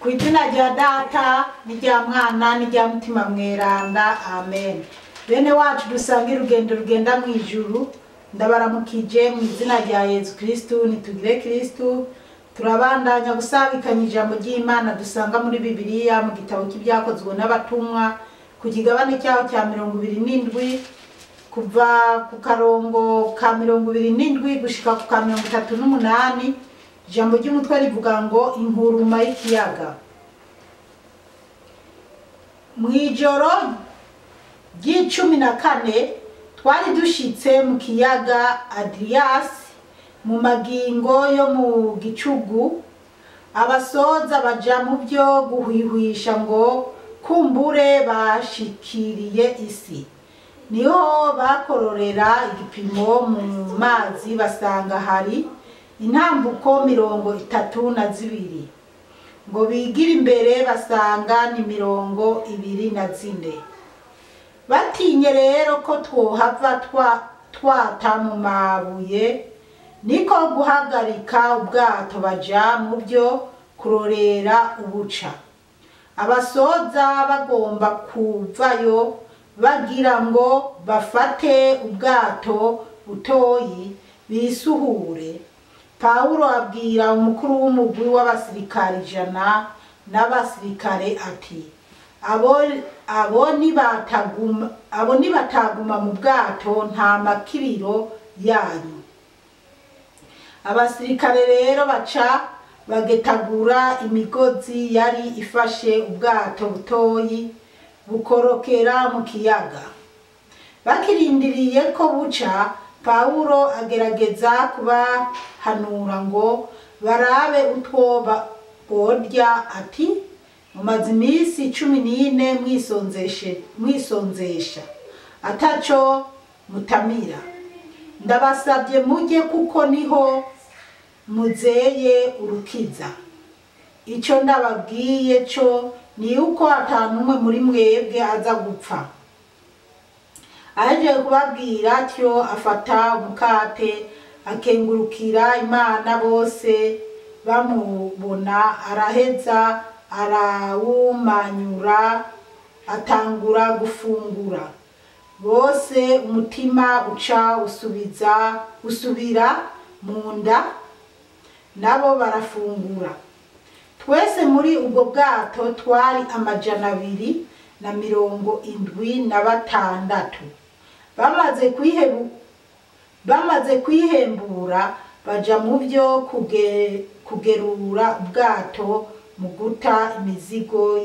Kw'izina rya Data n'irya Mwana n'irya Mutima Mweranda, amen. Bene wacu dusangira urugendo rugenda mu ijuru, ndabaramukije mu izina rya Yesu Kristo. Nitugire Kristo. Turabandanya gusabikanya ijambo ry'Imana dusanga muri Bibiliya mu gitabo cy'ibyakozwe n'abatumwa ku kigabane cyaho cya 27 kuva ku karongo ka 27 gushika ku ka 38. Ijambo ry'umutwe rivuga ngo inkuruma y'ikiyaga. Mwijoro ry'14 twari dushitse mu kiyaga Adrias mu magingo yo mu gicugu. Abasoza baja mu byo guhwihwisha ngo kumbure bashikiriye isi. Niho bakororera igipimo mu mazi basanga hari intambuko 32 ngo bigira imbere basanga ni 24. Batinye rero ko twohava twata mu mabuye, niko guhagarika ubwato baja mu byo kurorera ubuca. Abasoza bagomba kuvayo bagira ngo bafate ubwato butoyi bisuhure. Paulo abwira umukuru w'umugwi w'abasirikare 100 n'abasirikare ati abo nibataguma mu bwato nta makiriro yanyu. Abasirikare rero baca bagetagura imigozi yari ifashe ubwato butoyi bukorokera mu kiyaga. Bakirindiriye ko buca, Paulo agerageza kubahanura ngo barabe utwo bodya ati mumaze iminsi 14 mwisonzesha ataco mutamira. Ndabasabye mujye kuko niho muzeye urukiza. Ico ndababwiye cyo ni uko atanumwe muri mwebwe aza gupfa. Aje kubabwira atyo afata umukate akengurukira Imana, bose bamubona araheza arawumanyura atangura gufungura. Bose umutima uca usubira mu nda, nabo barafungura. Twese muri ubwo bwato twari 276. Bamaze kwihembura baja mu byo kugerura ubwato mu guta imizigo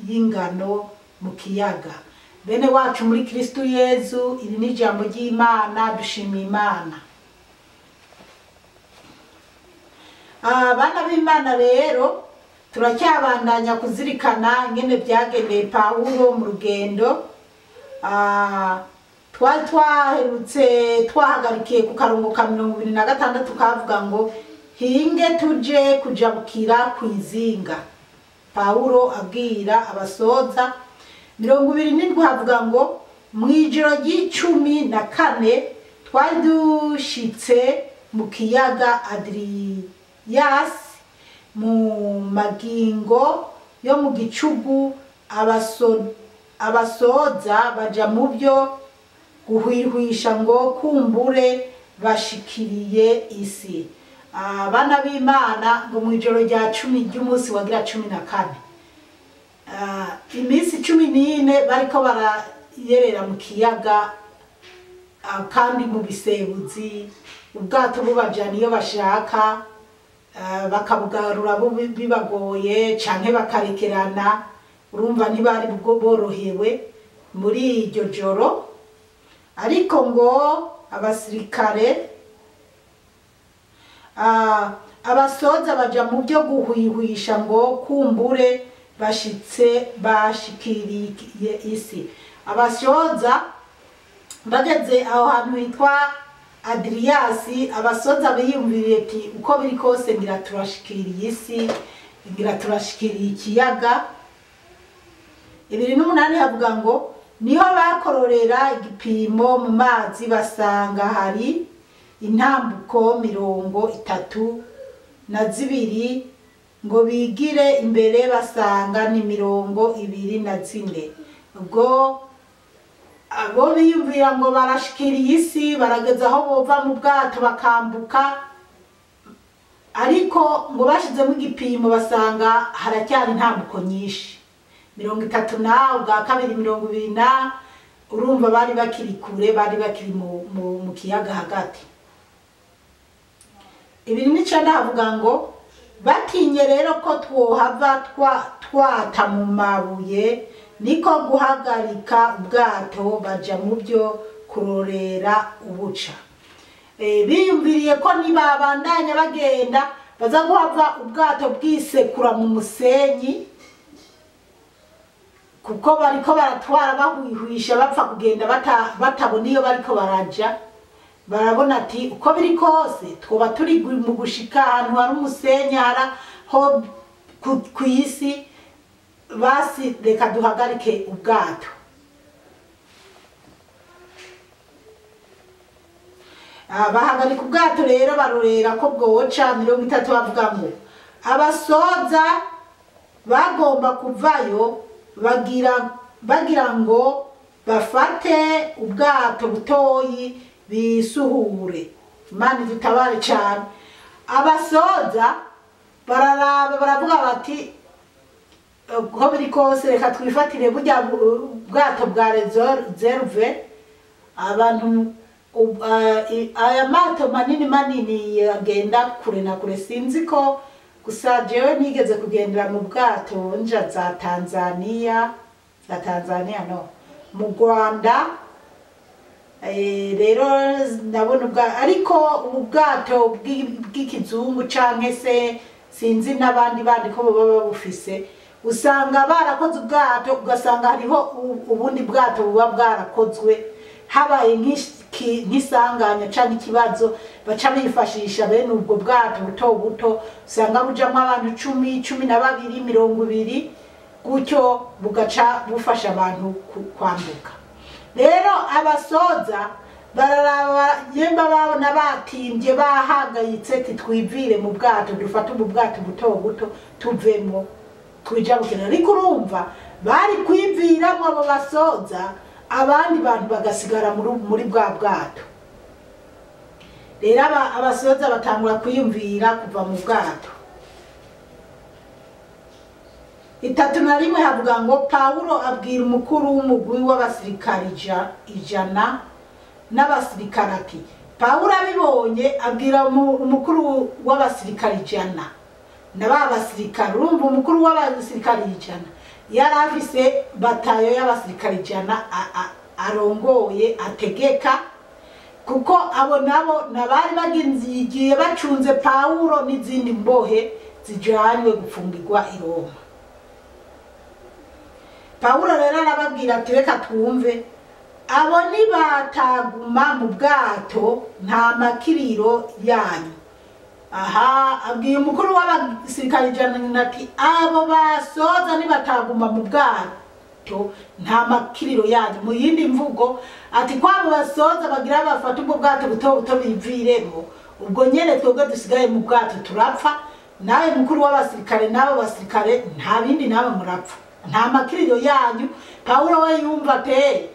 y'ingano mu kiyaga. Bene wacu muri Kristo Yesu, iri ni ijambo ry'Imana. Dushimiye Imana. Abana b'Imana rero turacyabandanya kuzirikana ingene byagendeye Paulo mu rugendo. Twari twahagarikiye ku karongo ka 26 kavuga ngo hinge tuje kujabukira kwizinga. Paulo abwira abasoza 27 havuga ngo mwijoro ry'14 twari dushitse mu kiyaga Adrias mu magingo yo mu gicugu. Abasoza baja mu byo guhwihwisha ngo kumbure bashikiriye isi. Abana b'Imana ngo mwijoro rya 10 ry'umunsi wagira 14, iminsi 14 bariko barayerera mu kiyaga, kandi mu bisebuzi. Ubwato bubajana iyo bashaka, bakabugarura bibagoye canke bakarekerana. Urumva ntibari borohewe muri iryo joro. Ariko ngo abasirikare abasoza baja mu byo guhwihwisha ngo kumbure bashikiriye isi. Abasoza bageze aho hantu hitwa Adrias, abasoza biyumviriye ati uko biri kose ngira turashikiriye isi, ngira turashikiriye ikiyaga. 28 havuga ngo niho bakororera igipimo mu mazi basanga hari intambuko 32 ngo bigire imbere basanga ni 24. Ubwo abo biyumvira ngo barashikiriye isi barageza aho bova mu bwato bakambuka, ariko ngo bashizemo igipimo basanga haracyari intambuko nyinshi, 30 na ubwa kabiri 20 na, urumva bari bakiri kure, bari bakiri mu kiyaga hagati. Ibi nico ndavuga ngo batinye rero ko twohava twata mu mabuye, niko guhagarika ubwato baja mu byo kurorera ubuca. Biyumviriye ko nibabandanya bagenda baza guhava ubwato bwisekura mu musenyi, kuko bariko baratwara bahwihwisha bapfa kugenda batabona iyo bariko baraja. Barabona ati uko biri kose twoba turi mu gushika ahantu hari umusenyi ho ku isi, basi reka duhagarike ubwato. Bahagarika ubwato rero barorera ko bwoca 30. bavuga ngo abasoza bagomba kuvayo bagira ngo bafate ubwato butoyi bisuhure. Imana dutabare cyane. Abasoza bararaba baravuga bati ko biri kose reka twifatire burya bwato bwa reserve. Abantu aya mato manini agenda kure na kure, sinzi ko gusa jewe nigeze kugendera mu bwato nja za Tanzania no mu Rwanda. Rero ndabona ariko ubwato bw'ikizungu canke se sinzi n'abandi bandi ko baba bufise, usanga barakoze ubwato ugasanga hariho ubundi bwato buba bwarakozwe habaye nk'isanganya canke ikibazo, baca bifashisha bene ubwo bwato buto usanga bujamwo abantu 10, 12, 20, gutyo bugaca bufasha abantu kwambuka. Rero abasoza bararaba yemba babona batimbye bahangayitse titwivire mu bwato, dufate mu bwato buto tuvemo twijabukira. Ariko urumva bari kwiviramo abo basoza, abandi bantu bagasigara muri bwa bwato. Rero abasoza batangura kwiyumvira kuva mu bwato. 31 havuga ngo Paulo abwira umukuru w'umugwi w'abasirikari 100 n'abasirikari ati, Paulo abibonye abwira umukuru w'abasirikari 100 n'abasirikari. Urumva umukuru w'abasirikari 100 yari afise batayo y'abasirikari 100 arongoye ategeka, kuko abo nabo nabari bagiye bacunze Paulo n'izindi mbohe zijanywe gufungirwa i Roma. Paulo rero arababwira ati reka twumve, abo nibataguma mu bwato nta makiriro yanyu. Abwiye umukuru w'abasirikari 100 ati abo basoza nibataguma mu bwato nta makiriro yanyu. Mu yindi mvugo ati kwabo basoza bagira bafata ubwo bwato buto biviremo, ubwo nyene twebwe dusigaye mu bwato turapfa, nawe mukuru w'abasirikare nabo basirikare nta bindi nawe murapfa, nta makiriro yanyu. Paulo we yumva ate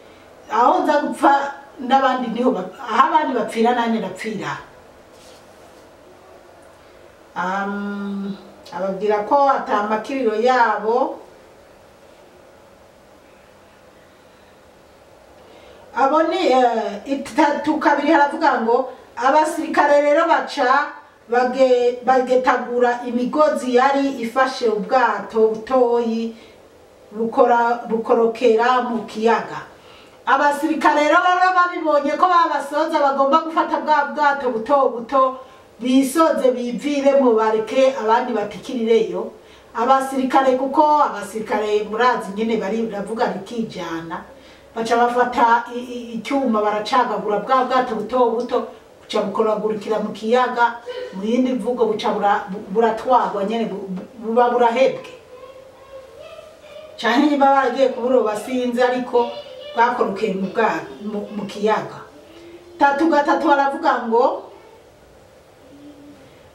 aho nza gupfa n'abandi niho aho abandi bapfira nanye napfira. Ababwira ko ata makiriro yabo. Abo ni 3 haravuga ngo abasirikare rero baca bagetagura imigozi yari ifashe ubwato butoyi bukorokera mu kiyaga. Abasirikare rero babibonye ko babasoza bagomba gufata bwa bwato buto bisoze biviremo bareke abandi batikirireyo. Abasirikare kuko abasirikare murazi nyene bari ravuga rikijana, baca bafata icyuma baracagagura bwa bwato buto buca bukoragurikira mu kiyaga. Mu yindi mvugo buca buratwagwa nyene buba burahebwe cyane. Niba baragiye kuburoba sinzi, ariko bwakorokeye mu kiyaga. 3 haravuga ngo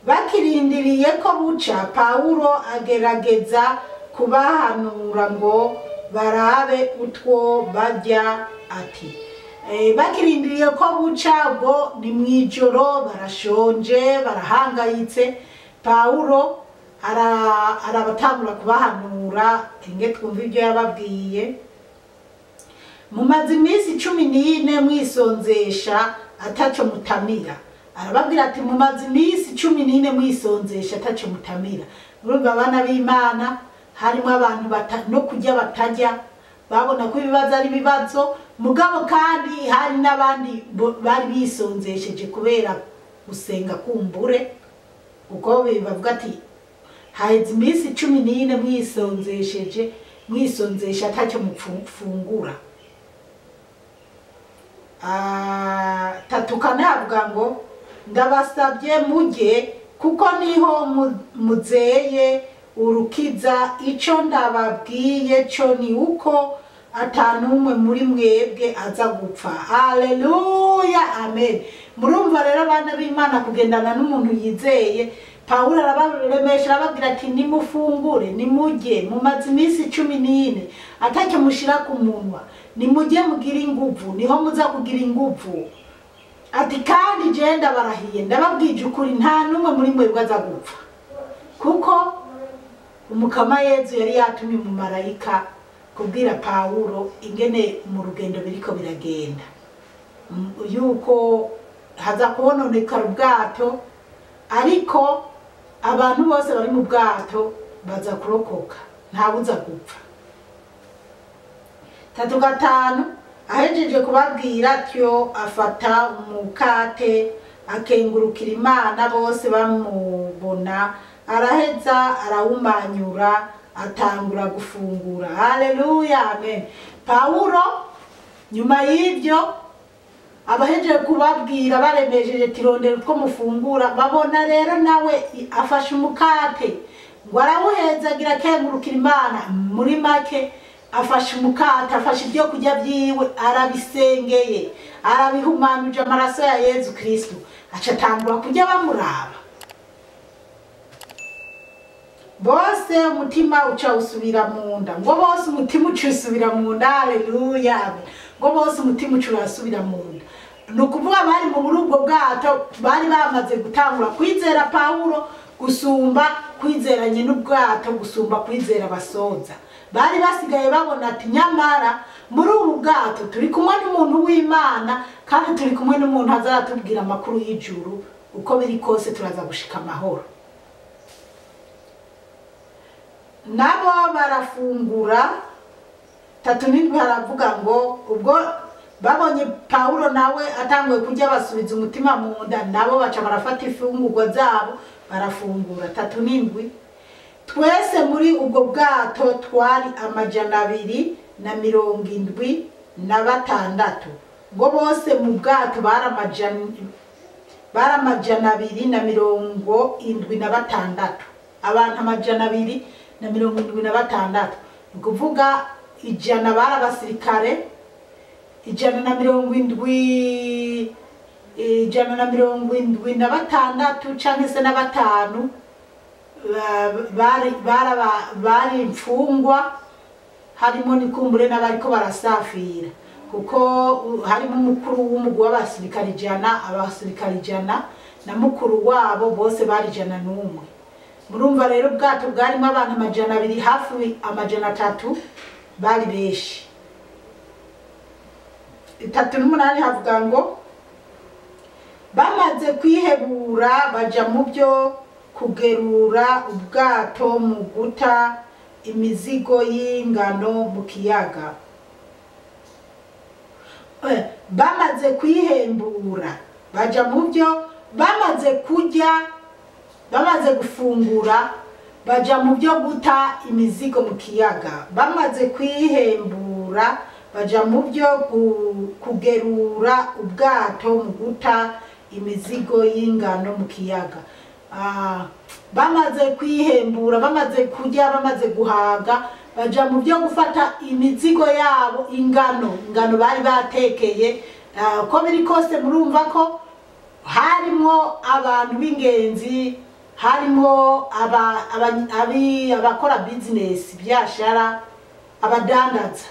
bakirindiriye ko buca Pawulo agerageza kubahanura ngo barabe utwo bajya ati bakirindiriye ko buca ubwo ni mwijoro barashonje barahangayitse Pawulo arabatangura kubahanura inge twumva ibyo yababwiye mumaze iminsi 14 mwisonzesha ataco mutamira arababwira ati mumaze iminsi 14 mwisonzesha ataco mutamira urumva abana b'Imana harimo abantu no kujya batajya babona ko ibibazo ari bibazo mugabo kandi hari n'abandi bari bisonzesheje kubera gusenga kumbure uko bavuga ati haheze iminsi 14 mwisonzesha ataco mufungura tatukane avuga ngo ndabasabye mujye kuko niho muzeye urukiza ico ndababwiye cyo ni uko atanumwe muri mwebwe aza gupfa. Haleluya, amen. Murumva rero abana b'Imana kugendana n'umuntu yizeye. Pawulo arabaremesha arababwira ati nimufungure nimujye mumaze iminsi 14 atacyo mushira ku munwa nimujye mugira inguvu niho muza kugira inguvu ati kandi je ndabarahiye ndababwije ukuri nta numwe muri mwebwe aza gupfa kuko umukama Yezu yari yatumye mu marayika kubwira Pawulo ingene mu rugendo biriko biragenda yuko haza kubononekara ubwato ariko abantu bose bari mu bwato baza kurokoka nta buza gupfa. 3:5 ahejeje kubabwira atyo afata umukate akengurukira Imana bose bamubona araheza arawumanyura atangura gufungura. Haleluya, amen. Pawulo nyuma y'ibyo abahejeje kubabwira baremejeje tirondera utwo mufungura babona rero nawe afashe umukate ngo arawuhezagira akengurukira Imana muri make afashe umukate afashe ibyo kujya byiwe arabisengeye arabihumanuje amaraso ya Yezu Kristo acatangura kujya bamuraba bose umutima uca usubira mu nda ngo bose umutima uca usubira mu nda. Haleluya, ngo bose umutima uca urasubira mu nda. Nukuvuga bari mu burubwo bwato bari bamaze gutangura kwizera Pawulo gusumba kwizeranye n'ubwato gusumba kwizera basoza bari basigaye babona ati nyamara muri ubu bwato turi kumwe n'umuntu w'Imana kandi turi kumwe n'umuntu azaratubwira amakuru y'ijuru uko biri kose turaza gushika amahoro. Nabo barafungura 3 baravuga ngo ubwo babonye Pawulo nawe atanguye kujya basubiza umutima mu nda nabo baca barafata ifungurwa zabo barafungura. 3:7 twese muri ubwo bwato twari 276 ngo bose mu bwato baramajana 276 abantu 276 ukuvuga ijana barabasirikare 176 canke se na 5 bari imfungwa harimo nikumbure n'abariko barasafira kuko harimo umukuru w'umugwi w'abasirikare 100 na mukuru wabo bose bari 101. Murumva rero ubwato bwarimo abantu 200 hafi 300 bari beshi. 3:8 havuga ngo bamaze kwihebura baja mu byo kugerura ubwato mu guta imizigo y'ingano mu kiyaga. Bamaze kwihembura baja mu byo bamaze kurya bamaze gufungura baja mu byo guta imizigo mu kiyaga. Bamaze kwihembura baja mu byo kugerura ubwato mu guta imizigo y'ingano mu kiyaga. Bamaze kwihembura bamaze kurya bamaze guhaga baja mu byo gufata imizigo yabo ingano bari batekeye. Ko biri kose murumva ko harimo abantu b'ingenzi harimo abakora business byashara, abadandaza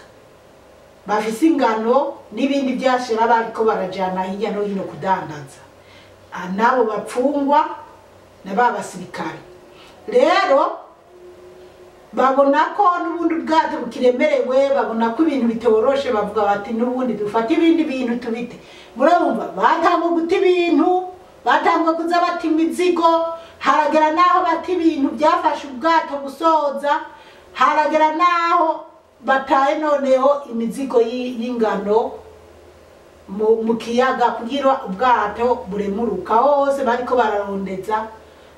bafise ingano n'ibindi byashara bariko barajana hirya no hino kudandaza, nabo bapfungwa na babasirikare. Rero babona ko n'ubundi ubwato bukiremerewe, babona ko ibintu bitoroshe, bavuga bati n'ubundi dufata ibindi bintu tubite. Murumva batangwa guta ibintu, batangwa kuza bata imizigo, haragera naho bata ibintu byafashe ubwato gusoza, haragera naho bataye noneho imizigo y'ingano mu kiyaga kugira ubwato buremuruka. Hose bariko bararondeza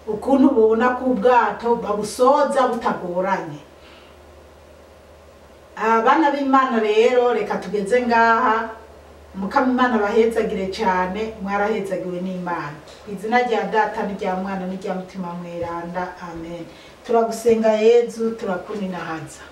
ukuntu bobona ko ubwato babusoza butagoranye. Abana b'Imana rero reka tugeze ngaha, Mukama Imana bahezagire cyane, mwarahezagiwe n'Imana. Izina rya Data n'irya Mwana n'irya Mutima Mweranda, amen. Turagusenga Yezu, turakuninahaza.